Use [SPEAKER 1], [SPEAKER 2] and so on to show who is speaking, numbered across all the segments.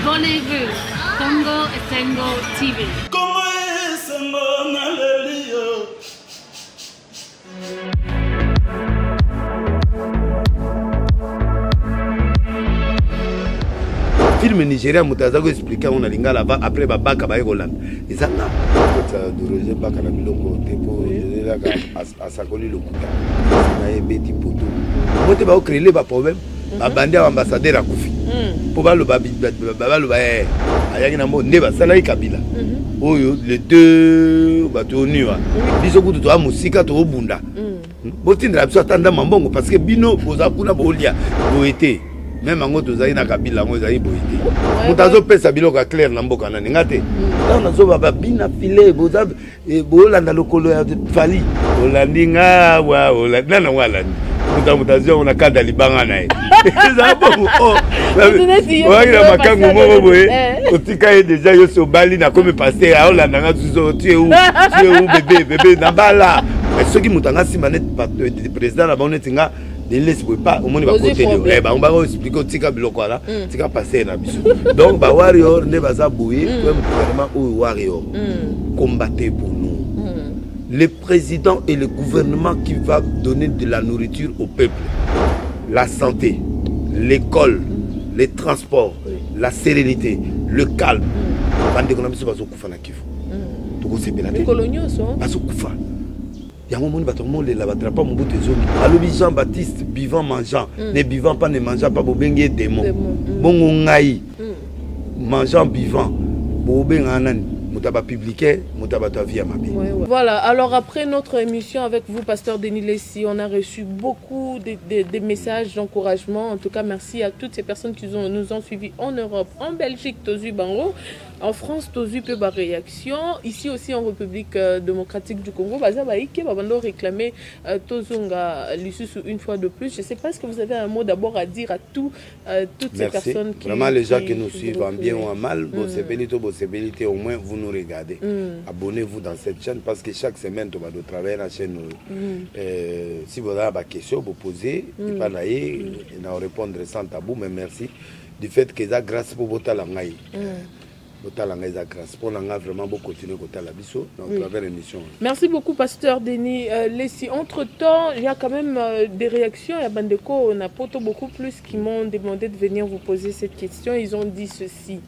[SPEAKER 1] Abonnez-vous. Congo Esengo TV.
[SPEAKER 2] Congo Esengo Nalelio.
[SPEAKER 3] Film Nigeria mutaza ko expliquer on a lingala après babaka ba Roland. Ezanga ça de Roger Baka na biloko tempo là asakoli lokuta. Na ebeti poto. Mote ba créer ba problème. Ba bandi ambassadeur akufi. Po ba lo ba lo ba ayaki na mo ne ba sala Kabila. Oyo les deux bato niwa. Biso kutu to amusika to obunda. Botindra biso atanda mambongo parce que bino boza kuna bolia boete. Même en autre na Kabila ngo zayi boité mutazo pesa biloko clair na mboka na ngate na zo baba bina filet boza bolanda lokolo ya fali olandinga wa olanda na wala mutazo na kada libanga na e za bon wa ila makango mo boye otika e déjà yo so bali na comme passer a olanda nga tuzo tu bébé na bala ce qui mutanga simba net président la bonne tinga ne laisse pas au monde va côté eh bah on va expliquer tika biloko là tika passer na biso donc ba warrior ne baza boué comme gouvernement ou warrior combattez pour nous le président et le gouvernement qui va donner de la nourriture au peuple, la santé, l'école, les transports, la sérénité, le calme. Bande économique va se kufa na kifu to ko sepela te ba se kufa. Il y a un moment où on ne va pas mon bout de zone. Alors, Jean-Baptiste, vivant, mangeant. Ne vivant pas, ne mangeant pas, bobengé démon. Bon, on aïe. Mangeant, vivant. Bobengé, moutaba publié, moutaba ta vie à ma vie.
[SPEAKER 4] Voilà, alors après notre émission avec vous, Pasteur Denis Lessi, on a reçu beaucoup de messages d'encouragement. En tout cas, merci à toutes ces personnes qui nous ont suivis en Europe, en Belgique, Tozu Bango. En France, Tozu peut par réaction. Ici aussi en République démocratique du Congo, Bazabaïke, Babando réclamer Tozunga Lissusu une fois de plus. Je ne sais pas, est-ce que vous avez un mot d'abord à dire à toutes ces personnes qui...
[SPEAKER 3] Vraiment, les gens qui nous suivent en bien ou en mal, possibilité, au moins vous nous regardez. Abonnez-vous dans cette chaîne parce que chaque semaine, tu vas travailler la chaîne. Si vous avez des questions, vous posez, et pas d'ailleurs, et répondre sans tabou, mais merci du fait que ça grâce pour votre langue.
[SPEAKER 4] Merci beaucoup, Pasteur Denis Lessi. Entre-temps, il y a quand même des réactions. Il y a Bandeko, on a beaucoup plus qui m'ont demandé de venir vous poser cette question. Ils ont dit ceci.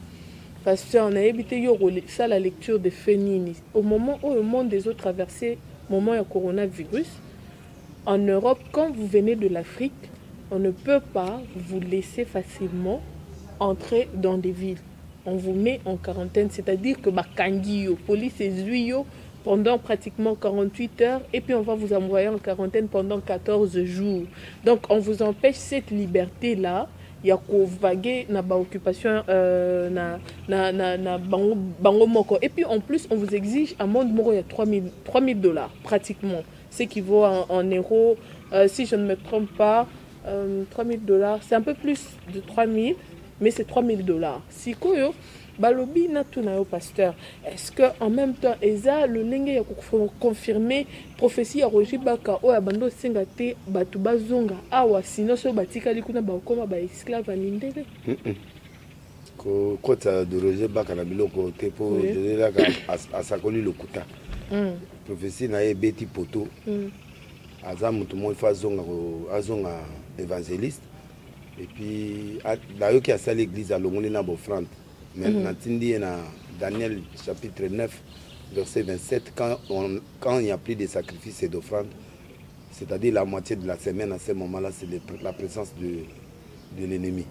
[SPEAKER 4] Pasteur, on a évité ça, la lecture de Fénini. Au moment où le monde des eaux traversait le moment du coronavirus, en Europe, quand vous venez de l'Afrique, on ne peut pas vous laisser facilement entrer dans des villes. On vous met en quarantaine, c'est-à-dire que la police est pendant pratiquement 48 heures et puis on va vous envoyer en quarantaine pendant 14 jours. Donc on vous empêche cette liberté-là. Il y a vaguer na ba occupation na bango moko. Et puis en plus on vous exige un monde moro il y a $3,000 pratiquement. Ce qui vaut en euros, si je ne me trompe pas, $3,000, c'est un peu plus de 3,000. Mais c'est $3,000. Si koyo balobi na tunayo pasteur, est-ce que en même temps eza le lenge ya confirmer prophétie ya Roger Baka o ya bando singate batu bazonga awa sino so batikali kuna ba koma ba esclave alindele
[SPEAKER 3] ko kota de Roger Baka na biloko tepo de la asakoli lokuta prophétie na ebeti poto aza mutu mo fa azonga évangéliste. Et puis, d'ailleurs, qui a ça l'église à l'Ongolé na bofrande. Maintenant, Daniel chapitre 9, verset 27, quand il n'y a plus de sacrifices et d'offrandes, c'est-à-dire la moitié de la semaine, à ce moment-là, c'est la présence de l'ennemi.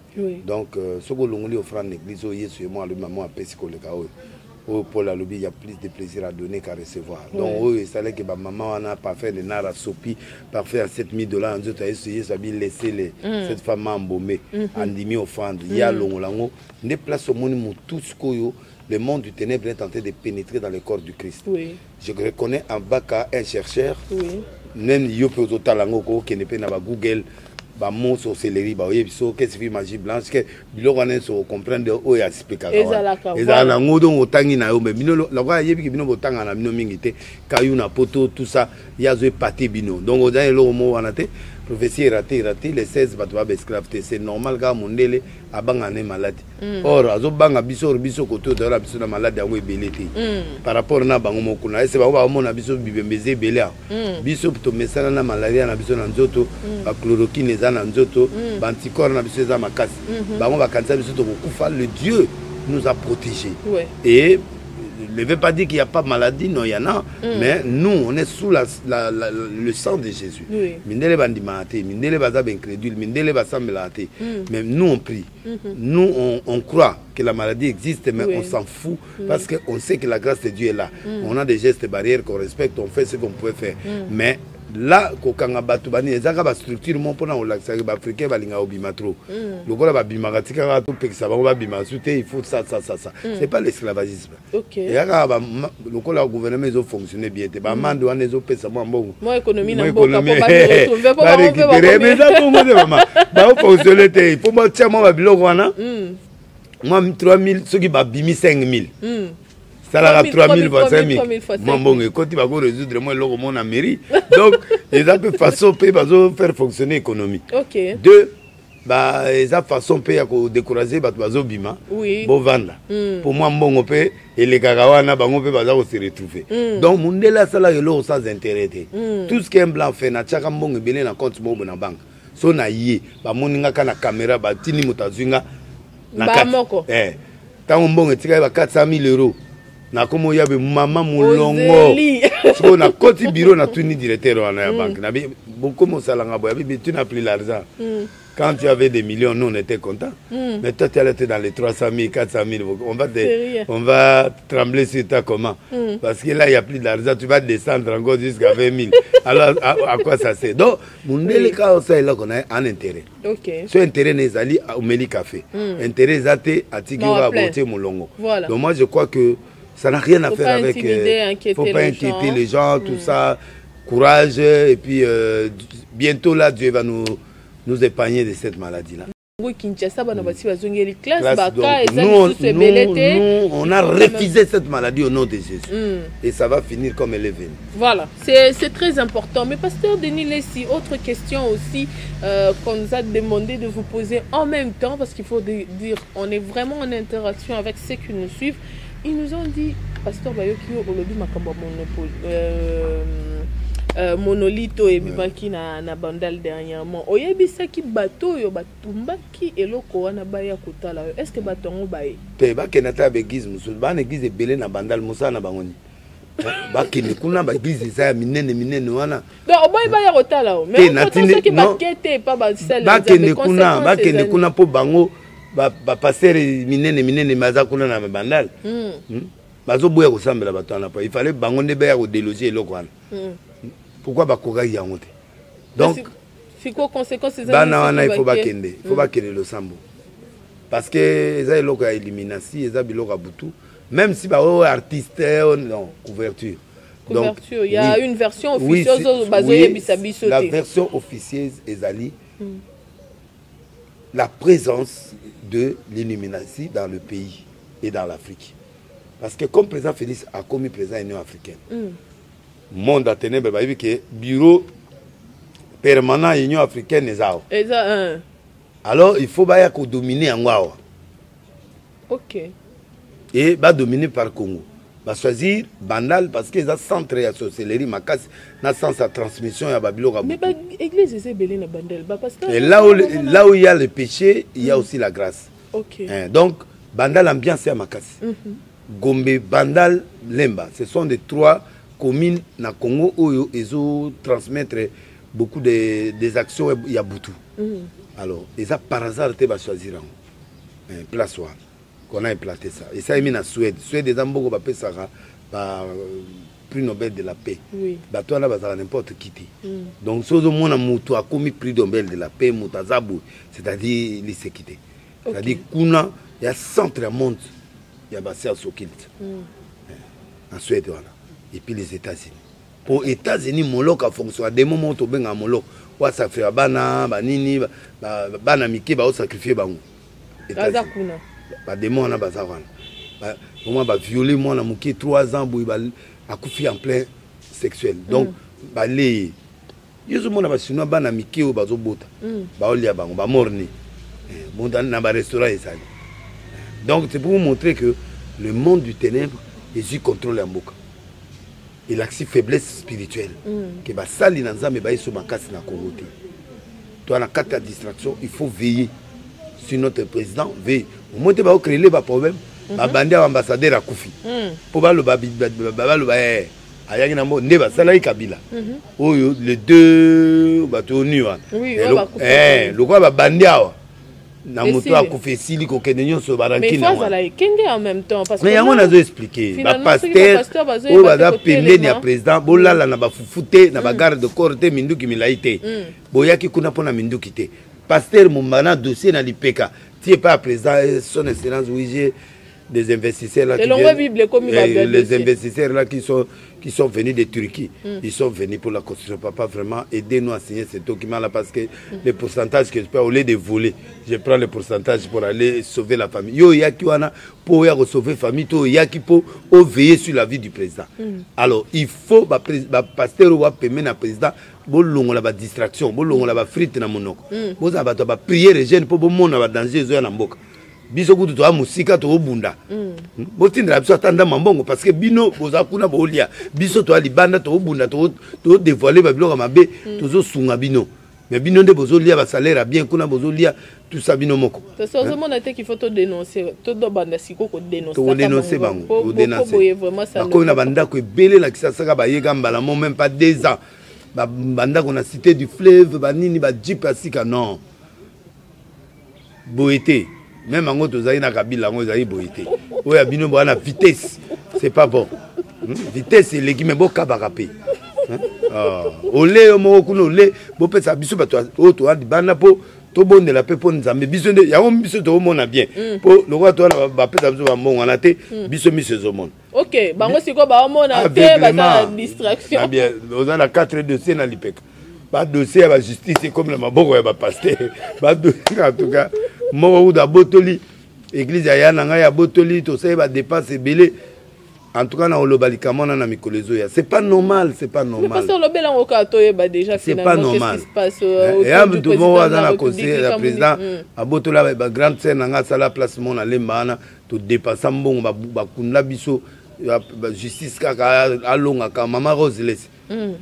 [SPEAKER 3] Donc, ce que l'Ongolé offrande l'église, il y a moi, le maman a pesco le chaos. Pour la lobby, il y a plus de plaisir à donner qu'à recevoir. Donc, il fallait que ma maman n'a pas fait de nara sopi, parfait à $7,000. En tout cas, essayé de laisser cette femme embaumée, en demi offrande. Il y a l'ongolango. Ne place au monde tout ce que le monde du ténèbre est en train de pénétrer dans le corps du Christ. Je reconnais en Baka un chercheur, même Yopo Talango, qui n'est pas dans Google. Ba mots sur céleri ba oye biso qu'est-ce que magie blanche que biloko na so comprendre o ya speka eza na ngodo otangi na yo mais bino la kwa yebi bino botanga na bino mingi te kayu na poto tout ça ya zo pâté bino donc oza elo mo wana te prophétie raté, les 16 batouba esclavité. C'est normal quand Mondele a bangane maladie. Or, azo banga biso koto de la biso na maladie a belete. Par rapport na bango mokuna, c'est ba mona biso bibembeze belea. Biso to mesana na malaria na biso na nzoto, ba chloroquine eza na nzoto, ba anticorps na biso eza makasi. Bango ba kanisa biso to kokufa, le Dieu nous a protégés. Et ne veut pas dire qu'il n'y a pas de maladie, non, il y en a, mais nous, on est sous le sang de Jésus. Mindele bandimate, mindele bazab incrédule, mindele basambelate. Mais nous, on prie. Nous, on croit que la maladie existe, mais on s'en fout parce qu'on sait que la grâce de Dieu est là. On a des gestes barrières qu'on respecte, on fait ce qu'on pouvait faire. Mais là, kokanga batubani, ezaka ba structure mon pona o laksa ba africain ba linga obima trop. Lokola ba bimaka tika to pekisa ba bima souté, il faut ça. C'est pas l'esclavagisme. OK. Yaka ba lokola gouvernement ils ont fonctionné bien. Ba mande wana ezo pesa mo mbongo. Mo économie na mboka po ba retrouver po ba récupérer mais ça tout monde maman. Ba fonctionner te, il faut mo tia mo ba biloko wana. Moi 3000 ceux qui ba bimi 5000. Ça l'a 3000 fois 5000. Bon, quand tu vas résoudre moi le mon mairie. Donc, les autres façons payer faire fonctionner l'économie. OK. Deux, bah les autres façons payer à décourager bah bazo bima. Oui. Bon vendre. Pour moi bon paye et les kagawana bah on peut bazo se retrouver. Donc mundela ça là l'eau sans intérêt. Tout ce qui est blanc fait na chaka mbongo belé na compte mo na banque. So na yé bah moninga kana caméra bah tini mutazunga na
[SPEAKER 4] moko.
[SPEAKER 3] Tant mbongo tika ba 400 000 €. Na komo yabe mama mulongo so na koti bureau na tuni directeur wana ya banque na beaucoup mo salanga boya bi tu n'as plus l'argent quand tu avais des millions nous on était content mais toi tu allais dans les 300 000 400 000 on va trembler sur ta comment parce que là il y a plus d'argent tu vas descendre encore jusqu'à 20 000 alors à quoi ça sert donc mundele ka ça là qu'on a un intérêt OK ce intérêt nezali au meli café intérêt zate atiki va boter mulongo donc moi je crois que ça n'a rien à faire avec... Il ne faut pas inquiéter les gens, tout ça. Courage. Et puis, bientôt, là, Dieu va nous épargner de cette maladie-là. Nous, on a refusé cette maladie au nom de Jésus. Et ça va finir comme elle est venue.
[SPEAKER 4] Voilà, c'est très important. Mais pasteur Denis Lessi, autre question aussi qu'on nous a demandé de vous poser en même temps, parce qu'il faut dire, on est vraiment en interaction avec ceux qui nous suivent. Ils nous ont dit, pasteur Bayoki, Olobi Makamba monolito et bibaki na bandal dernièrement. Oyebisa ki bato yo batumbaki eloko wana baya kotala. Est-ce que batongo baye?
[SPEAKER 3] Pe ba kenata be église musul ba na église belé na bandal musa na bangoni. Ba kene kuna ba église za minene wana.
[SPEAKER 4] Donc oboy baya kotala o. Mais ceux qui ba kete pas ba sel.
[SPEAKER 3] Ba kene kuna po bango ba passer minene maza kuna na bandal. Bazo boya ko sambela bato na pa. Il fallait bango ne baya ko déloger eloko wana. Pourquoi bakoga yangote? Donc
[SPEAKER 4] c'est quoi conséquence ces
[SPEAKER 3] bana il faut pas kende le sambo parce que ça eloko ya élimination ça biloko butu même si ba artiste non couverture
[SPEAKER 4] donc il y a une version officieuse
[SPEAKER 3] la version officieuse ezali la présence de l'illumination dans le pays et dans l'Afrique parce que comme président Félix a commis président de l'Union africaine monde à ténèbres bah que bureau permanent Union africaine ezao alors il faut ba ko dominer ngwa
[SPEAKER 4] OK
[SPEAKER 3] et ba dominer par Congo ba choisir bandal parce que ça centre ya sorcellerie makas na sens à transmission ya babilo ka
[SPEAKER 4] mais ba église c'est belé na bandal ba parce que
[SPEAKER 3] et là où il y a le péché il y a aussi la grâce
[SPEAKER 4] OK
[SPEAKER 3] donc bandal ambiance ya makas Gombe bandal Lemba ce sont des trois communes na Congo où ils ont transmettre beaucoup des actions il y a beaucoup. Alors, et ça par hasard tu vas choisir un place qu'on a implanté ça. Et ça est mis en Suède. Suède des ambos va payer ça par prix Nobel de la paix. Oui. Bah toi là va n'importe qui. Donc ce au monde mutu a commis prix Nobel de la paix mutazabu, c'est-à-dire les sécurité. C'est-à-dire kuna il y a centre à monde il y a basé à Sokilt. En Suède voilà. Et puis les États-Unis. Pour les États-Unis, Moloch a fonctionné. Des moments où on a Moloch, ça fait bana, banini, bana miki, ba sacrifier bango.
[SPEAKER 4] Bazakuna.
[SPEAKER 3] Ba démon na bazawana. Comment ba violer moi na muki 3 ans boy ba akufi en plein sexuel. Donc ba les Yo mona ba chinois bana mikeo bazo bota. Ba olia bango ba morni. Bon dans na restaurant ezali. Donc c'est pour vous montrer que le monde du ténèbre Jésus contrôle la mboka. Il a une faiblesse spirituelle. Que ba sali na nzambe ba yeso makasi na Congo te. Toi na carte de distraction, il faut veiller sur notre président, veiller. Au moins te ba créer les problèmes. Ba bandi ambassadeur a kufi. Pour ba le ayaki na mo nde ba sala Kabila. Oyo les deux bato nu wana. Oui, le quoi ba bandi awa. Na moto a kufi sili ko kende nyonso baraki na.
[SPEAKER 4] Mais faut ala kenge en même temps parce que
[SPEAKER 3] mais yango nazo expliquer ba pasteur o ba pembeni ya président bolala na ba fufute na ba garde de corps te minduki milaite. Boyaki kuna pona minduki te. Pasteur Mumbana dossier na lipeka. Ti pas président son excellence oui des investisseurs là les investisseurs là qui sont venus de Turquie, ils sont venus pour la construction. Papa, vraiment, aidez-nous à signer ce document là parce que les pourcentages que je peux, au lieu de voler, je prends les pourcentages pour aller sauver la famille. Yo yaki wana pour sauver la famille, to yaki pour veiller sur la vie du président. Alors, il faut pasteur ou permettre na président bolongo la ba distraction, bolongo la ba frite na monoko. Boza ba prier les jeunes pour bon monde na danger zo na mboka. Biso kutu to musika to bunda botindra biso atanda mambongo parce que bino boza kuna bolia biso to libanda to bunda to dévoiler ba biloko mabe tozo sunga bino mais bino nde bozo lia ba salaire bien kuna bozo lia tout ça bino moko
[SPEAKER 4] ça c'est au moment que il faut te dénoncer to do banda siko ko dénoncer
[SPEAKER 3] to dénoncer bango to dénoncer ko na banda ko belé la kisasa ka ba yega mbala même pas 2 ans ba banda ko na cité du fleuve ba nini ba jeep asika non boété. Même en gros, na Kabila, on a boité. Oui, à bino na vitesse, c'est pas bon. Vitesse, c'est l'équipe mais bon kabarapé. Olé, mo kuno olé, bo pe sa biso ba to to di bana po to bon de la pe po nzambe biso de ya on biso to mona bien. Po le roi to na ba pe sa biso ba mbongo na te biso mi saison monde.
[SPEAKER 4] OK, bango siko ba mona te ba ta distraction.
[SPEAKER 3] Bien, on a 4 dossiers na l'IPEC. Ba dossier ba justice c'est comme la maboko ya ba pasteur. Ba dossier en tout cas moi ou da botoli église ya nanga ya botoli to ça va dépenser belé en tout cas na olobalika mona na mikolezo ya c'est pas normal
[SPEAKER 4] mais parce que lobela ngoko to ba déjà
[SPEAKER 3] finalement qu'est-ce qui se passe et à tout moment dans la conseil la président a botola ba grande scène nanga sala place mona lemba na to dépasser mbongo ba kunla biso justice kaka alonga ka mama Rose laisse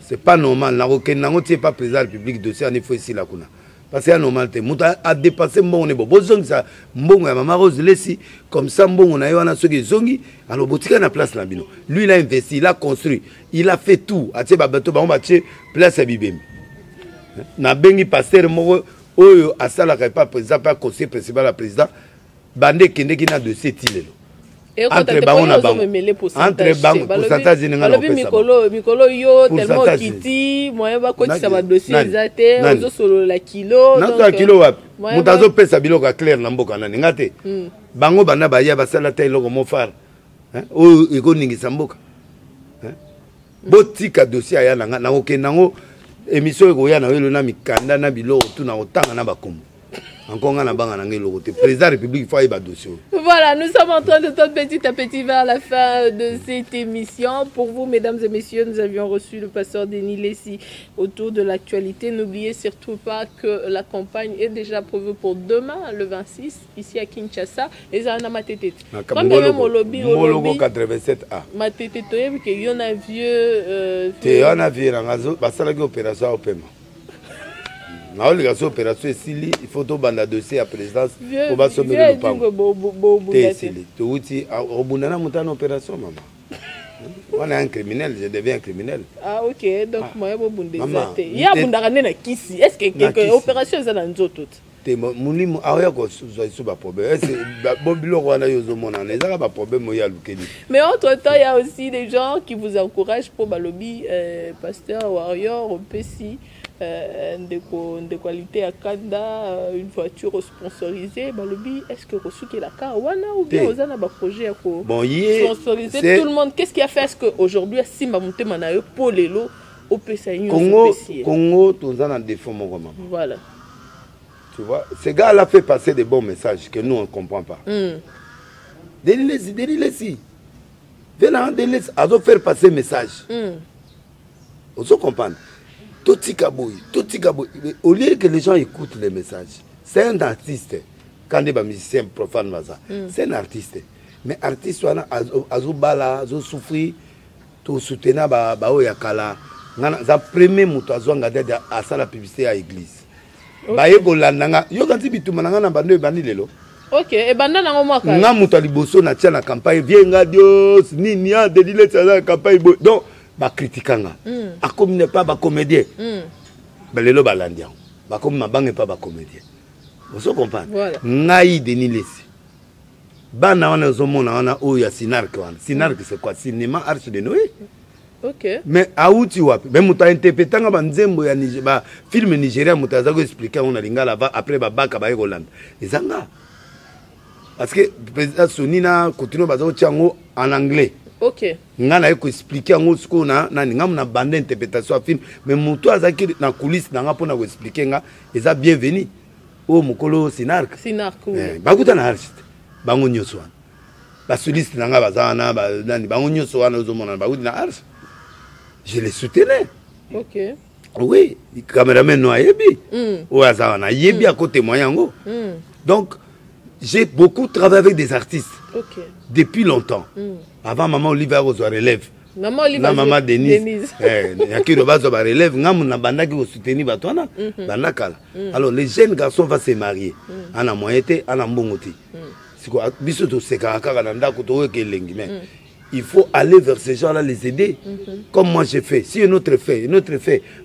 [SPEAKER 3] c'est pas normal na rokenango tie pas président de la République dossier en faut ici la kuna. Parce que c'est normal, tu as dépassé mon bon besoin ça bon ya maman Rose laissi comme ça bon on a eu un qui zongi alors botika na place là bino lui il a investi il a construit il a fait tout atie babato ba on batie place à bibem na bengi pasteur mo oyo asala pas président pas conseiller principal la président bande kende ki na dossier tilelo entre bango na bango entre bango pourcentage ni ngana
[SPEAKER 4] mikolo yo tellement kiti moyen ba kotisa ba dossier ezate ozo solo la kilo
[SPEAKER 3] donc na kilo wapi mutazo pesa biloko clair na mboka nani ngate bango bana ba ya basala te loko mo far o eko ningisa mboka botika dossier ya nanga na okenango émission eko ya na welo na mikanda na biloko tuna otanga na bakombo. Encore un le président de la République, il faut y dossier.
[SPEAKER 4] Voilà, nous sommes en train de tendre petit à petit vers la fin de cette émission. Pour vous, mesdames et messieurs, nous avions reçu le pasteur Denis Lessi autour de l'actualité. N'oubliez surtout pas que la campagne est déjà prévue pour demain, le 26, ici à Kinshasa. Et ça, on a ma tête. Quand même au lobby,
[SPEAKER 3] 87A.
[SPEAKER 4] Ma tête, il y en a vieux.
[SPEAKER 3] Il y en a vieux, il y a opération au paiement. Opération Sili, il faut tout banda dossier à présidence pour pas sommer le pango. Opération maman. On est un criminel, je deviens un criminel.
[SPEAKER 4] Ah ok, donc moi il y a bundagane kisi. Est-ce que quelque opération ça dans tout?
[SPEAKER 3] Mulimu aya ko so ba problème. Bon biloko wana yo zo mona na ezaka ba problème ya lukeli.
[SPEAKER 4] Mais entre temps il y a aussi des gens qui vous encouragent pour balobi pasteur warrior au PC. De qualité à Kanda, une voiture sponsorisée, Balobi, est-ce que vous avez la Carouana ou bien vous avez un projet à sponsoriser tout le monde? Qu'est-ce qui a fait? Est-ce qu'aujourd'hui, si ma montée m'a eu pour les lots, au PCI,
[SPEAKER 3] Congo, tout en défaut, mon roman.
[SPEAKER 4] Voilà.
[SPEAKER 3] Tu vois, ce gars-là fait passer des bons messages que nous, on ne comprend pas. Délis-les. Venez, délis, à faire passer message. On se comprend. Totika boy. Au lieu que les gens écoutent les messages, c'est un artiste. Quand des musiciens profanes, c'est un artiste. Mais artiste, azobala, azo souffrir, to soutenir yakala. Ça premier moto azwanga à ça la publicité à l'église. Baye kolandanga, yo kanti bitumana na bando bandi lelo.
[SPEAKER 4] OK, et banda na ngomaka.
[SPEAKER 3] Nga moto liboso na tia na campagne, vienga Dios, nini a delile ça campagne. Donc ba critiquanga. A comme n'est pas ba comédien. Lelo balandian. Ba comme ma bangue pas ba comédien. Vous comprenez? Ngai Denis Lessi. Bana wana zomona wana oya Sinark wana. Sinark c'est quoi? Cinéma Arche de Noé.
[SPEAKER 4] OK.
[SPEAKER 3] Mais auti wapi? Mais muta interprétanga ba nzembo ya ba film nigérien muta za ko expliquer on a lingala va après ba baka ba Hollande. Ezanga. Parce que président Sonina continue bazo tiango en anglais.
[SPEAKER 4] OK.
[SPEAKER 3] Ngana ko expliquer ngo siko na ngam na bande interprétation à film mais muto azaki na coulisse na ngapona ko expliquer nga eza bienvenu. Oh mukolo Sinark.
[SPEAKER 4] Sinark.
[SPEAKER 3] Bakuta na artiste. Bango nyoso wana. Ba soliste nanga bazana ba nani bango nyoso wana ozomona bakuta na artiste. Je les soutenais.
[SPEAKER 4] OK.
[SPEAKER 3] Oui, le caméraman no ayebi. O azana yebi à côté moyango. Donc j'ai beaucoup travaillé avec des artistes.
[SPEAKER 4] OK.
[SPEAKER 3] Depuis longtemps. Avant maman Olivier Rosoir relève.
[SPEAKER 4] Maman Olivier.
[SPEAKER 3] Maman Denise. Yakiro bazo ba relève ngam na bandaki ko soutenir batwana bandakala. Alors les jeunes garçons vont se marier. Ana moyete, ana mbongoti. Siko biso to seka kaka na ndako to weke lengi mais il faut aller vers ces gens-là, les aider. Comme moi j'ai fait. Si un autre fait,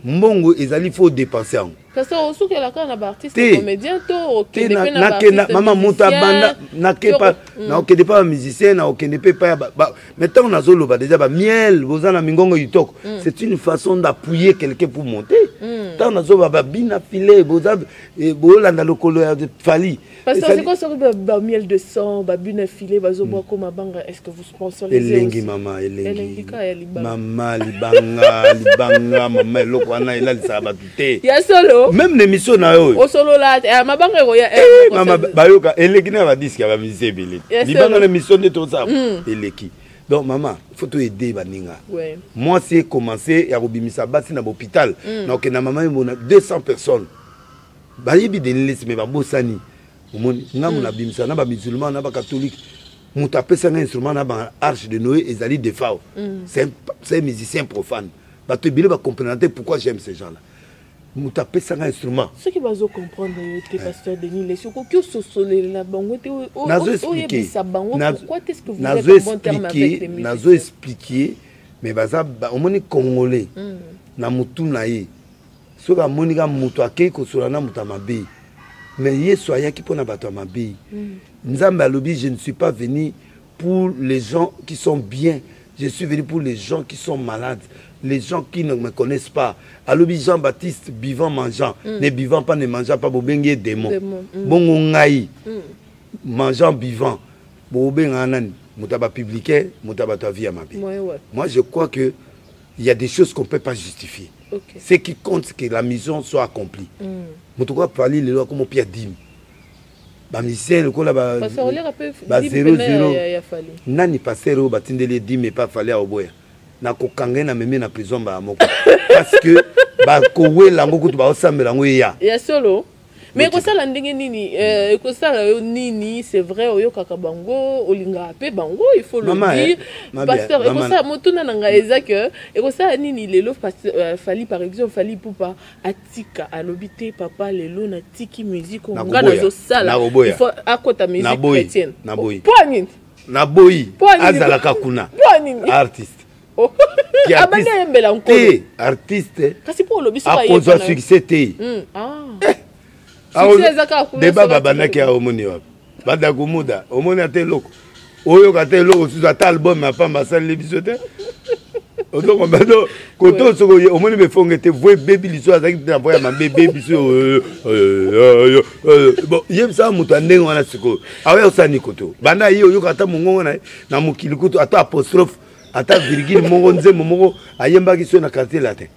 [SPEAKER 3] Mbongo, il faut dépenser.
[SPEAKER 4] Parce que aussi que la carte n'a pas artiste comédien,
[SPEAKER 3] maman monta banda, n'a pas musicien, n'a pas. Maintenant on a zolo déjà miel, vous en mingongo yitok. C'est une façon d'appuyer quelqu'un pour monter. Tant on a zolo bina filé, vous avez bolanda le color de fali.
[SPEAKER 4] Parce que c'est quoi ça miel de sang, babine filé, bazo bois comme banga. Est-ce que vous sponsorisez?
[SPEAKER 3] Elengi maman, elengi. Maman libanga, maman lokwana ila lisabatuté.
[SPEAKER 4] Ya solo.
[SPEAKER 3] Même l'émission na yo.
[SPEAKER 4] O solo là, ma banque roya.
[SPEAKER 3] Maman bayoka elengi na ba disque ba musicien belé. Libanga na mission de tout ça. Eleki. Donc maman, il faut te aider baninga. Ouais. Moi c'est commencé ya robimisa basi na l'hôpital. Donc na maman mona 200 personnes. Bayebi denilisi me ba bosani. Nga mona bimisa na ba musulman na ba catholique. Mouta pesa un instrument na ba Arche de Noé et Zali Defao. C'est un musicien profane. Ba te bile ba comprendre pourquoi j'aime ces gens-là. Mouta pesa un instrument.
[SPEAKER 4] Ce qui va comprendre le pasteur Denis Lessi que ce soleil là bango te
[SPEAKER 3] nazo expliquer.
[SPEAKER 4] Pourquoi est-ce que vous êtes en bon terme avec les musiciens?
[SPEAKER 3] Nazo expliquer mais baza on moni congolais. Na mutu na ye. Soka monika mutu akei ko solana muta mabe. Mais hier soya qui pour na bato mabe. Nzambe alobi je ne suis pas venu pour les gens qui sont bien. Je suis venu pour les gens qui sont malades, les gens qui ne me connaissent pas. Alobi Jean-Baptiste vivant mangeant, ne vivant pas ne mangeant pas bobengi démon. Bongo ngai. Mangeant vivant. Bobengi anani mutaba publié, mutaba ta vie à ma vie. Moi je crois que il y a des choses qu'on ne peut pas justifier. Okay. Ce qui compte, c'est que la mission soit accomplie. Je dois parler les lois comme Pierre Dim. Les musiciens,
[SPEAKER 4] parce qu'on a peu
[SPEAKER 3] 0-0. Nani passer au batindele Dim mais pas fallu au boya. Na ko kangé na meme na prison ba moko. Parce que ba ko we lango kutu ba osambela ngo ya.
[SPEAKER 4] Ya solo. Mais ko sala ndenge nini ko sala nini c'est vrai oyo kaka bango olinga pe bango il faut le dire pasteur et ko sala motuna nanga ezaka et ko sala nini lelo fali par exemple fali poupa atika alobité papa lelo na tiki musique on ngana zo sala il faut akota musique chrétienne
[SPEAKER 3] na boyi
[SPEAKER 4] poignée
[SPEAKER 3] na boyi azalaka kuna artiste artiste
[SPEAKER 4] kasi pour lobiso
[SPEAKER 3] ba yepa na succès te débat babanaki ya omoni wapi bada kumuda omoni ate loko oyo kate loko suza ata album ma pamba sali biso te odoko bado koto soko omoni be fonge te voye baby liso azaki na voya ma baby biso bon yem sa mutu ndenge wana siko awe osani koto banda yo yo kata mongongo na mukili koto ata apostrophe ata virgule mongo nzembo moko ayembaki so na quartier latin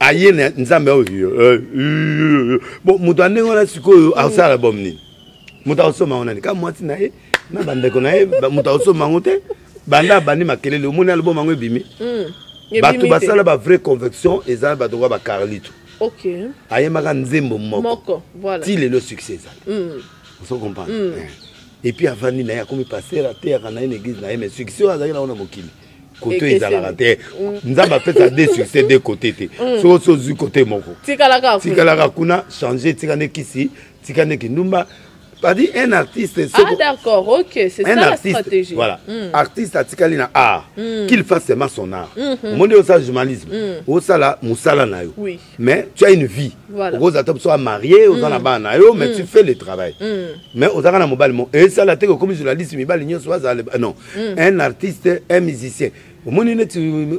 [SPEAKER 3] aye nzambe oyo bon mutu ndenge wana siko asala bom nini mutu osoma wana ni ka mwati na ye na bandeko na ye mutu osoma ngote banda bandi makelele omoni album mango ebimi bato basala ba vraie convection ezala bato ba Carlito.
[SPEAKER 4] OK.
[SPEAKER 3] Ayemaka nzembo moko.
[SPEAKER 4] Voilà.
[SPEAKER 3] Ti le succès ça. Vous comprenez? Et puis avant ni na ya comme passer à terre na une église na mais succès azali na ona mokili. Côté ezala raté. Nzamba pesa des succès de côté té. So du côté moko. Tikalaka kuna changer tikane kisi, tikane kinumba. Pas dit un artiste.
[SPEAKER 4] Ah d'accord, OK, c'est ça la stratégie.
[SPEAKER 3] Voilà. Artiste atikali na art, qu'il fasse seulement son art. Au monde ça journalisme. Au sala musala na yo.
[SPEAKER 4] Oui.
[SPEAKER 3] Mais tu as une vie.
[SPEAKER 4] Voilà.
[SPEAKER 3] Aux attentes soit marié, aux en bas na yo, mais tu fais le travail. Mais aux arana mobile et ça la tête comme journaliste mi bal soit non. Un artiste, un musicien. Au monde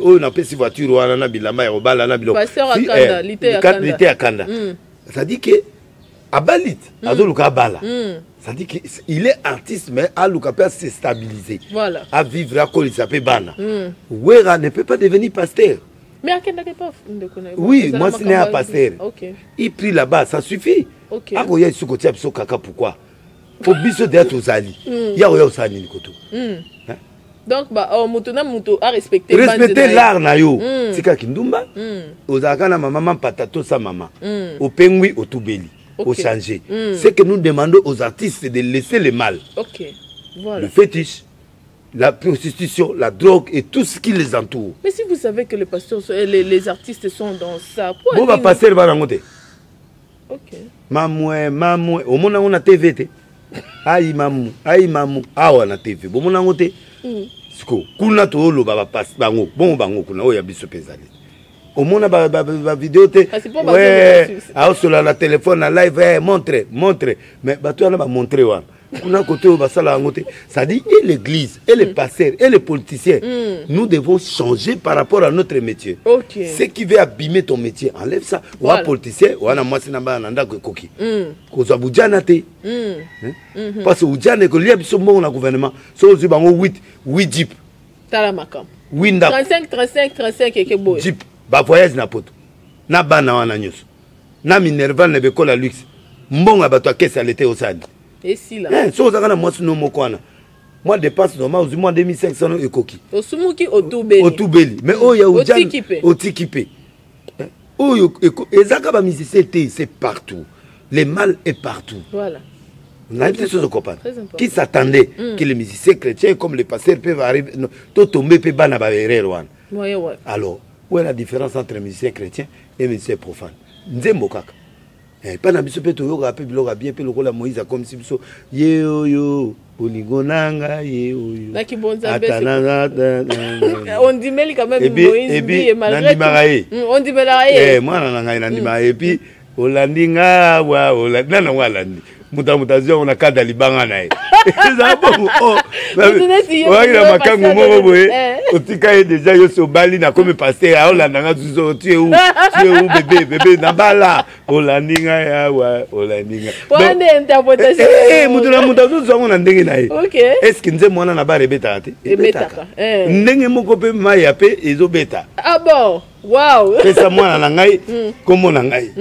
[SPEAKER 3] on appelle si voiture wana na bilamba ya bala na bilo.
[SPEAKER 4] Pasteur Akanda,
[SPEAKER 3] lité Akanda. Ça dit que Abalit, Azoluka Bala. Ça dit qu'il est artiste, mais Aluka peut se stabiliser.
[SPEAKER 4] Voilà.
[SPEAKER 3] À vivre à quoi il s'appelle Bana. Wera ne peut pas devenir pasteur.
[SPEAKER 4] Mais Akanda n'est pas.
[SPEAKER 3] Oui, moi ce n'est pas pasteur.
[SPEAKER 4] OK.
[SPEAKER 3] Il prie là-bas, ça suffit.
[SPEAKER 4] OK.
[SPEAKER 3] Akoya Sukotia Biso Kaka, pourquoi? Pour Biso d'être aux Ali. Il y a Osani Nikoto.
[SPEAKER 4] Donc, Muto a respecté
[SPEAKER 3] l'art nayo. Sika Kindumba. Ozakana maman patato sa maman. Au pengui au Toubeli. Au changer. C'est que nous demandons aux artistes de laisser le mal.
[SPEAKER 4] OK. Voilà.
[SPEAKER 3] Le fétiche, la prostitution, la drogue et tout ce qui les entoure.
[SPEAKER 4] Mais si vous savez que les pasteurs, les artistes sont dans ça,
[SPEAKER 3] pourquoi on va passer le barangote?
[SPEAKER 4] OK.
[SPEAKER 3] Mamoué, au monde on a TV. Aïe mamou, ah on a TV. Bon on a ngote. Siko, kuna to lo baba passe bango, bon bango kuna o ya biso pezali. Au monde ba vidéo te. Ouais, ah sur la téléphone en live, montre. Mais bah toi on va montrer wa. Kuna côté au basala ngote. Ça dit et l'église, et les pasteurs, et les politiciens. Nous devons changer par rapport à notre métier.
[SPEAKER 4] OK.
[SPEAKER 3] Ce qui veut abîmer ton métier, enlève ça. Ou un politicien, ou un moi c'est namba nanda koki. Koza budjana te. Parce que budjana que lié biso mon gouvernement, so zi bango 8 jeep.
[SPEAKER 4] Tala makam.
[SPEAKER 3] Winda
[SPEAKER 4] 35 et que boy.
[SPEAKER 3] Jeep, ba voyage na poto. Na bana wana nyuso. Na Minerval ne bekola luxe. Mbonga bato akesa l'été au sadi.
[SPEAKER 4] Et si là.
[SPEAKER 3] So zakana moi sino mokwana. Moi dépasse normal aux mois 2500 et coquille.
[SPEAKER 4] Au Sumuki au Toubeli.
[SPEAKER 3] Au Toubeli. Mais oh ya Oudjan au Tikipé. Oh ezaka ba musicien c'est partout. Le mal est partout.
[SPEAKER 4] Voilà.
[SPEAKER 3] On a des choses à comprendre. Qui s'attendait que les musiciens chrétiens comme les pasteurs peuvent arriver tout tomber pe bana ba erreur.
[SPEAKER 4] Ouais.
[SPEAKER 3] Alors, où est la différence entre musicien chrétien et musicien profane? Nzembo kaka. Pas na biso pe to yo rapé biloko bien pe lokola Moïse comme si biso yo oligonanga yo.
[SPEAKER 4] Na ki bonza bese. On dit mais quand même Moïse et malgré. On dit mais
[SPEAKER 3] moi na ngai na ndima et puis olandinga wa olandana walandi. Mutamutazio on a kada libanga na ye. Ça bon. Oh. Ouais, il a makango moko boye. Otika est déjà yo so bali na comme passer à olandanga zuzo tu es où bébé na bala olandinga ya wa olandinga.
[SPEAKER 4] Bonne interprétation.
[SPEAKER 3] Mutazo zo na ndenge na ye.
[SPEAKER 4] OK.
[SPEAKER 3] Est-ce que nze mwana na ba rebeta te?
[SPEAKER 4] Rebeta.
[SPEAKER 3] Ndenge moko pe maya pe ezo beta.
[SPEAKER 4] Ah bon. Wow.
[SPEAKER 3] Pesa mwana na ngai komo na ngai.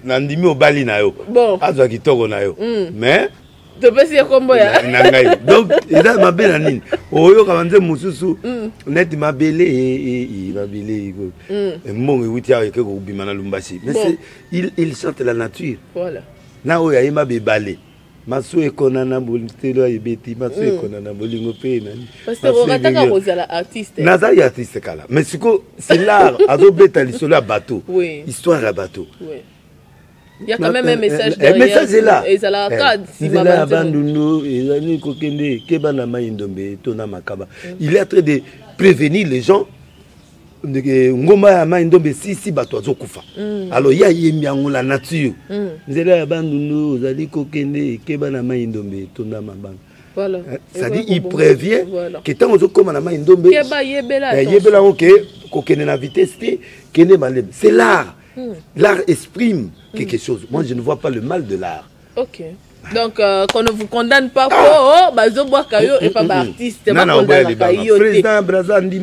[SPEAKER 3] Na ndimi obali na yo.
[SPEAKER 4] Bon.
[SPEAKER 3] Azwa kitoko na yo. Mais
[SPEAKER 4] te pesi kombo ya.
[SPEAKER 3] Na ngai. Donc eza mabela nini? Oyo kabanze mususu. Net mabele mabele ko. Mbongo wuti ya ke ko bima na Lumbashi. Mais il chante la nature.
[SPEAKER 4] Voilà.
[SPEAKER 3] Na oya yema bebale. Maso ekonana bolitelo ebeti maso ekonana bolingo pe nani.
[SPEAKER 4] Parce que Rogataka Rosala artiste.
[SPEAKER 3] Nazari artiste kala. Mais c'est l'art azobeta lisolo ya bateau.
[SPEAKER 4] Oui.
[SPEAKER 3] Histoire à bateau.
[SPEAKER 4] Oui. Il y a quand même un message derrière.
[SPEAKER 3] Un message est là.
[SPEAKER 4] Et ça la cadre si
[SPEAKER 3] maman abandono ezani kokende kebana maindombe tona makaba. Il est en train de prévenir les gens ngoma ya maindombe si bato azokufa. Alors ya yemyango la nature. Nzela abandono ozali kokende kebana maindombe tona mabanga.
[SPEAKER 4] Voilà.
[SPEAKER 3] Ça dit il prévient que tant ozokoma na maindombe
[SPEAKER 4] keba yebela.
[SPEAKER 3] Yebela OK kokende na vitesse kende malem. C'est l'art. L'art exprime quelque chose. Moi, je ne vois pas le mal de l'art.
[SPEAKER 4] OK. Donc, qu'on ne vous condamne pas pour Bazoboa Kayo et pas artiste.
[SPEAKER 3] Non, président Brazzaville.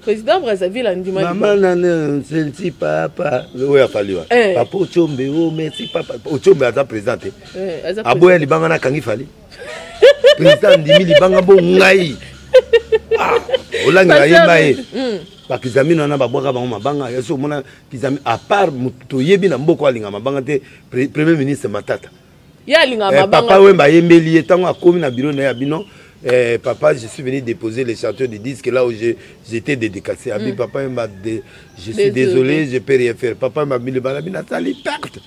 [SPEAKER 4] Président Brazzaville Andima.
[SPEAKER 3] Maman, c'est papa. Oui, a fallu. Papa Ochombe, oh merci papa. Ochombe a présenté. Aboya libanga na kangi fali. Président Ndimi libanga bo ngai. Ah, olangi na yemae. bakizami nana babwaka bango mabanga ya so mona kizami à part toyebi na mboko alinga mabanga te premier ministre Matata
[SPEAKER 4] ya alinga mabanga
[SPEAKER 3] papa wemba yembeli tango akomi na bureau na ya bino papa je suis venu déposer les chanteurs du disque là où j'étais dédicacé abi papa wemba je suis désolé je peux rien faire papa m'a mis le balabi na tali perte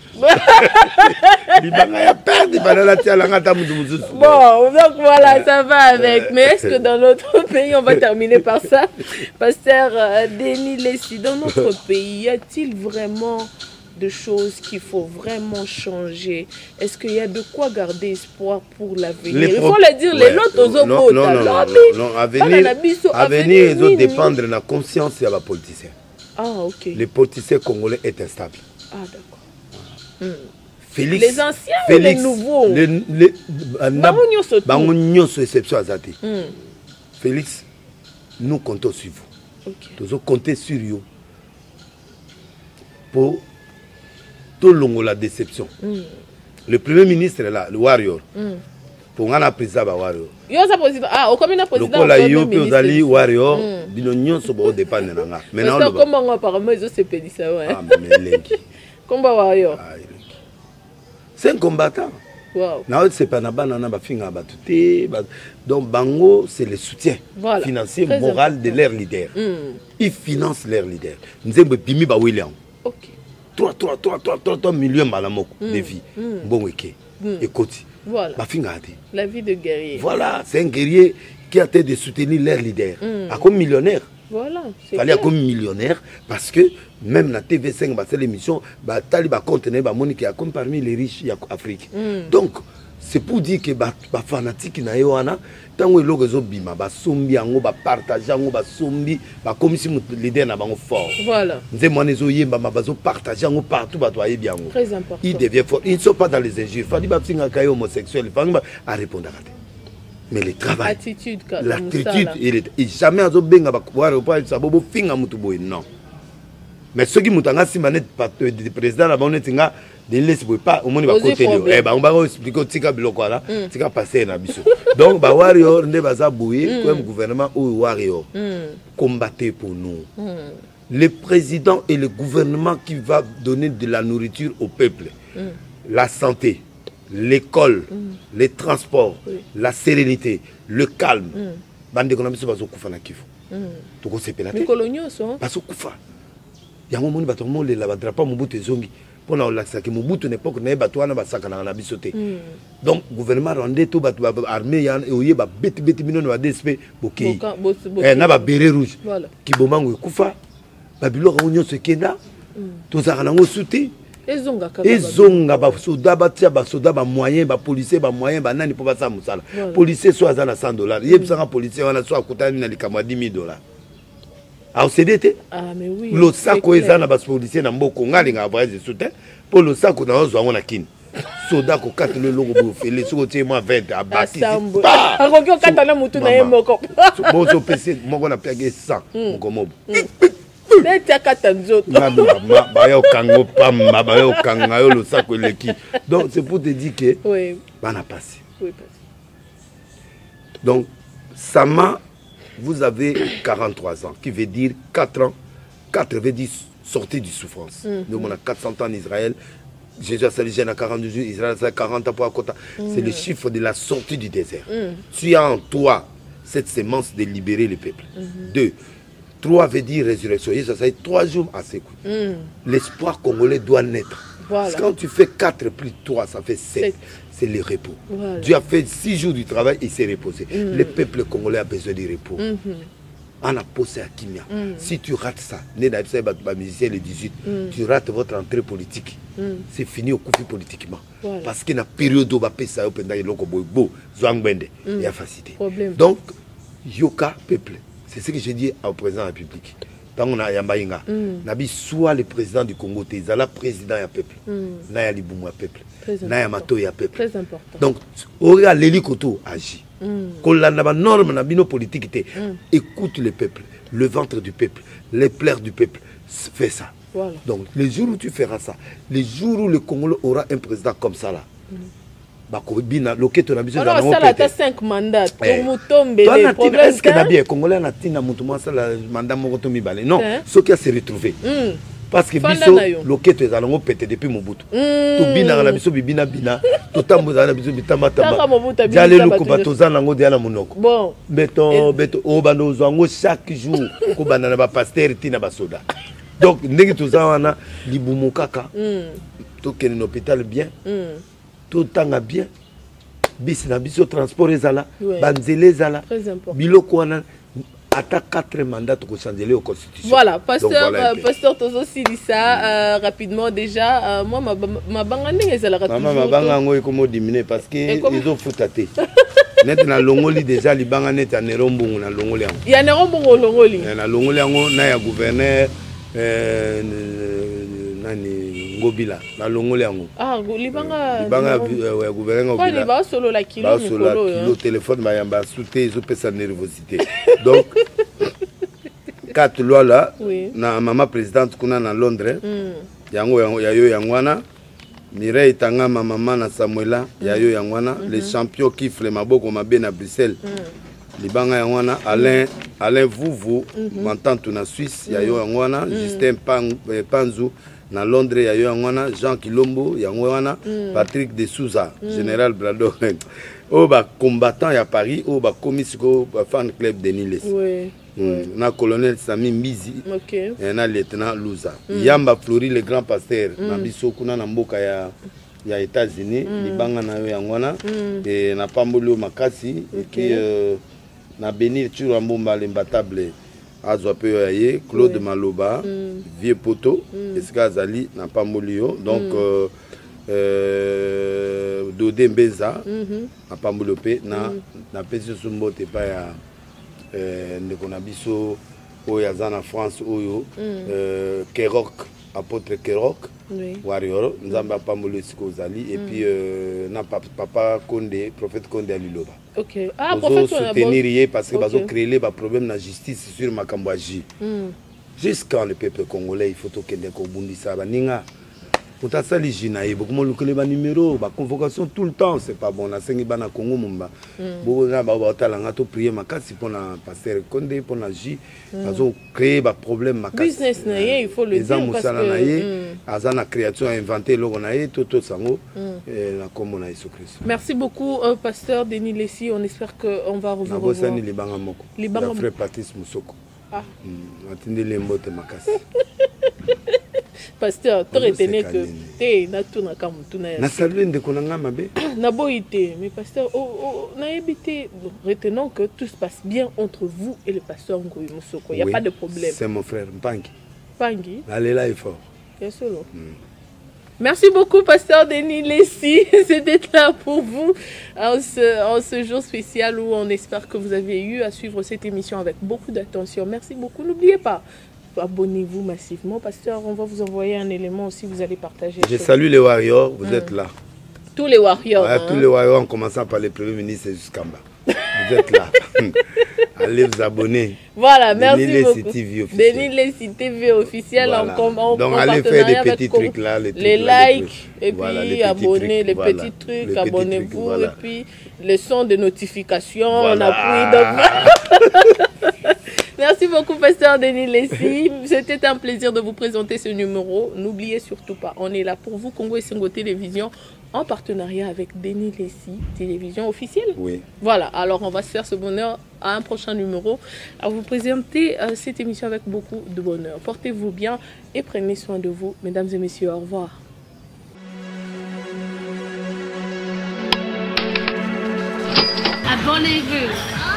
[SPEAKER 3] libanga ya perte banala tialanga ta mudu mudu.
[SPEAKER 4] Bon, donc voilà, ça va avec. Mais est-ce que dans notre pays, on va terminer par ça, Pasteur Denis Lessi, dans notre pays, y a-t-il vraiment de choses qu'il faut vraiment changer? Est-ce qu'il y a de quoi garder espoir pour l'avenir? Il faut le dire, les autres aux autres.
[SPEAKER 3] Non, avenir, ils ont dépendre de la conscience de la politicien.
[SPEAKER 4] Ah, ok.
[SPEAKER 3] Les politiciens congolais est instable.
[SPEAKER 4] Ah, d'accord.
[SPEAKER 3] Félix,
[SPEAKER 4] les anciens Félix, ou les nouveaux?
[SPEAKER 3] Exception à Zati. Félix, nous comptons sur vous. Nous allons compter sur vous pour tout le monde la déception. Le premier ministre est là, le Warrior. Pour un président Warrior.
[SPEAKER 4] Ah, au commun président.
[SPEAKER 3] Le premier Warrior, l'union se dépend de nous.
[SPEAKER 4] Maintenant, comment apparemment ils ont se pédé ça?
[SPEAKER 3] Ah, mais
[SPEAKER 4] combat Warrior.
[SPEAKER 3] C'est un combattant.
[SPEAKER 4] Wow.
[SPEAKER 3] Donc Bango, c'est le soutien financier,
[SPEAKER 4] très
[SPEAKER 3] moral
[SPEAKER 4] important
[SPEAKER 3] de leur leader. Ils financent leur leader. Nous avons Bimi William. 3 millions de vies. Bon, ok. Écoute.
[SPEAKER 4] Voilà. La vie de guerrier.
[SPEAKER 3] Voilà, c'est un guerrier qui a été de soutenir leur leader. Comme millionnaire.
[SPEAKER 4] Voilà.
[SPEAKER 3] Il fallait comme millionnaire parce que même la TV5, c'est l'émission, Taliba contenait Monique comme parmi les riches d'Afrique. Donc, c'est pour dire que les fanatiques, tant que les gens bima, sombi, partager, sombi, comme si le leader n'a pas fort.
[SPEAKER 4] Voilà.
[SPEAKER 3] Nous partager partout, bien.
[SPEAKER 4] Très important.
[SPEAKER 3] Ils deviennent forts. Ils ne sont pas dans les injures. Il faut dire qu'ils sont homosexuels. Il faut répondre à ça. Mais le travail, l'attitude, il jamais à benga voir au pas ça bobo finga mutuboy non. Mais ceux qui mutanga si manet le président la bonne tinga de laisse pas au monde va côté eh ba on va expliquer tika biloko là tika passer na biso. Donc ba warrior ne baza boué comme gouvernement ou warrior combattre pour nous. Le président et le gouvernement qui va donner de la nourriture au peuple. La santé, l'école, les transports, la sérénité, le calme. Bande économique va kufa na kifu. To ko sepela te. Parce que kufa. Yango moni bato mo le la drapeau Mobutu zongi. Pona la saki Mobutu n'époque na bato wana basaka na bisote. Donc gouvernement rendait tout bato armée yan et oye ba beti mino na DSP bokei. Na ba béret rouge. Ki bomango kufa. Babilo réunion ce kenda. To za na ngo souti. Ezonga ba soda ba tia ba soda ba moyen ba policier ba moyen ba nani po ba sa musala. Policier soit za na $100. Yebsanga policier wana soit kutani na likama $10,000. Ah CDT?
[SPEAKER 4] Ah mais oui.
[SPEAKER 3] Le sako ezana ba policier na mboko ngalinga ba de soutien pour le sako na ozo ngona kini. Soda ko kata le logo bo fele so tie moi 20 a bati.
[SPEAKER 4] Ah ko kata na mutu na yemoko.
[SPEAKER 3] Bozo PC moko na piage 100 moko mobo. Donc c'est pour te dire que on a passé. Donc Sama, vous avez 43 ans, qui veut dire 4 ans. 4 veut dire sortir du souffrance. Nous on a 400 ans en Israël. Jésus a sali à 42 jours, Israël a 40 ans pour à côté. C'est le chiffre de la sortie du désert. Tu as en toi cette sémence de libérer le peuple. 2. 3 veut dire résurrection. Ça fait 3 jours à ses coups. L'espoir congolais doit naître. Voilà. Quand tu fais 4 plus 3, ça fait 7. C'est le repos. Voilà. Dieu a fait 6 jours du travail, il s'est reposé. Le peuple congolais a besoin de repos. On a posé à Kimia. Si tu rates ça, musicien le 18, tu rates votre entrée politique. C'est fini au coup politiquement. Voilà. Parce qu'il y a une période où on peut ça, il y a facilité. Donc, Yoka, peuple. C'est ce que j'ai dit au président de la République. Tant on a Yambaïnga, Nabi soit le président du Congo, Tézala président du peuple, Naya Liboumou peuple, Naya Mato ya peuple.
[SPEAKER 4] Très important.
[SPEAKER 3] Donc, Oria l'hélicoto agit. Quand la norme n'a politique, écoute le peuple, le ventre du peuple, les pleurs du peuple, fais ça. Voilà. Donc, les jours où tu feras ça, les jours où le Congo aura un président comme ça là, bakobina loketo na biso
[SPEAKER 4] za sala ta 5 mandats to mutombe
[SPEAKER 3] les problèmes est-ce que na bien congolais na tina mutu mo sala mandat moko to mibale non ce qui a se retrouver parce que biso loketo ezalongo pété depuis mobutu to bina na biso bibina bina to tamboza na biso bitama tama jale luko batoza nango dia na monoko
[SPEAKER 4] bon
[SPEAKER 3] beto o bando zango chaque jour ko bana na ba pasteur tina ba soda donc ndenge toza wana libumu kaka to kene na hôpital bien tout tanga bien bis na biso transport ezala banzele ezala biloko wana ata 4 mandats to changer au constitution.
[SPEAKER 4] Voilà, pasteur pasteur Tozo Silissa rapidement déjà moi ma banga ndenge ezala rapidement
[SPEAKER 3] mama banga ngo ikomo diminuer parce que ils ont foutate net na longoli déjà libanga net na Nerombungu na longoli yango
[SPEAKER 4] ya Nerombungu longoli
[SPEAKER 3] na longoli yango na ya gouverneur nani ngobila na longoli yango
[SPEAKER 4] libanga
[SPEAKER 3] ya gouverneur ngobila
[SPEAKER 4] ba solo la kilo
[SPEAKER 3] le téléphone ba yamba souté ils ont pesa nervosité donc 4 lois là na mama présidente kuna na Londres yango ya yo yangwana Mireille Tangama mama na Samuela ya yo yangwana les champions qui flé maboko mabe na Bruxelles libanga yangwana Alain Vuvu m'entend na Suisse ya yo yangwana Justin Panzu na Londres ya yo yangwana Jean Kilombo yangwana Patrick de Souza général Brado o ba combattant ya Paris o ba komisiko fan club de Niles na colonel Sami Mbizi na lieutenant Louza Yamba Flori le grand pasteur na biso kuna na mboka ya États-Unis libanga na yo yangwana et na pambolo makasi et puis na Benir Churambomba l'imbattable azwa pe yaye Claude Maloba vieux poto eska zali na pambolio donc Dodé Mbeza na pambolio pe na pesi sumbote pa ya ndeko na biso oyo aza na France oyo Kerok apôtre Kerok warrior nzamba pambolio siko zali et puis na papa Konde prophète Konde aliloba.
[SPEAKER 4] OK.
[SPEAKER 3] Prophète soutenir parce que bazo créer les problèmes na justice sur makambo aji. Jusqu'à le peuple congolais il faut to kende ko bundisa baninga. Pour ta sali jina e beaucoup mo ba numéro ba convocation tout le temps c'est pas bon na sengi bana Congo mumba. Bo na ba talanga to prier makasi pour na pasteur Konde pour na ji bazo créer ba problème makasi.
[SPEAKER 4] Business na ye il faut le dire parce que
[SPEAKER 3] azana création inventé logo na ye toto sango na comme na Jésus Christ.
[SPEAKER 4] Merci beaucoup pasteur Denis Lessi, on espère que on va vous revoir.
[SPEAKER 3] Bosani libanga moko. Libanga frère Patrice Musoko. Atinde lembote makasi.
[SPEAKER 4] Pasteur, tu retenais que tu na tout na kamu tout na.
[SPEAKER 3] Na saluer ndeko na ngama be.
[SPEAKER 4] Na boité, mais pasteur, na habité. Retenons que tout se passe bien entre vous et le pasteur Ngoyi Musoko. Il y a pas de problème.
[SPEAKER 3] C'est mon frère Mpangi.
[SPEAKER 4] Mpangi.
[SPEAKER 3] Allez là il faut.
[SPEAKER 4] Bien sûr. Merci beaucoup, pasteur Denis Lessi. C'était là pour vous en ce jour spécial où on espère que vous avez eu à suivre cette émission avec beaucoup d'attention. Merci beaucoup. N'oubliez pas, abonnez-vous massivement. Pasteur, on va vous envoyer un élément aussi, vous allez partager.
[SPEAKER 3] Je salue les warriors, vous êtes là.
[SPEAKER 4] Tous les warriors.
[SPEAKER 3] Ouais, tous les warriors, en commençant par le premier ministre jusqu'en bas. Vous êtes là. Allez vous abonner.
[SPEAKER 4] Voilà, merci beaucoup.
[SPEAKER 3] Denis
[SPEAKER 4] Lessi TV officiel.
[SPEAKER 3] Voilà.
[SPEAKER 4] Donc
[SPEAKER 3] allez faire des petits trucs là.
[SPEAKER 4] Les likes, et puis abonnez, les petits trucs, abonnez-vous, et puis le son de notification, on appuie. Merci beaucoup, pasteur Denis Lessi. C'était un plaisir de vous présenter ce numéro. N'oubliez surtout pas, on est là pour vous, Congo et Sengo Télévision, en partenariat avec Denis Lessi, télévision officielle.
[SPEAKER 3] Oui.
[SPEAKER 4] Voilà, alors on va se faire ce bonheur à un prochain numéro, à vous présenter cette émission avec beaucoup de bonheur. Portez-vous bien et prenez soin de vous. Mesdames et messieurs, au revoir.
[SPEAKER 1] Abonnez-vous,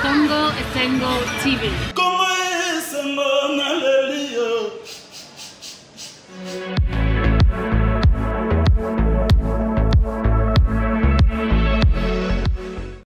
[SPEAKER 1] Congo et Sengo TV.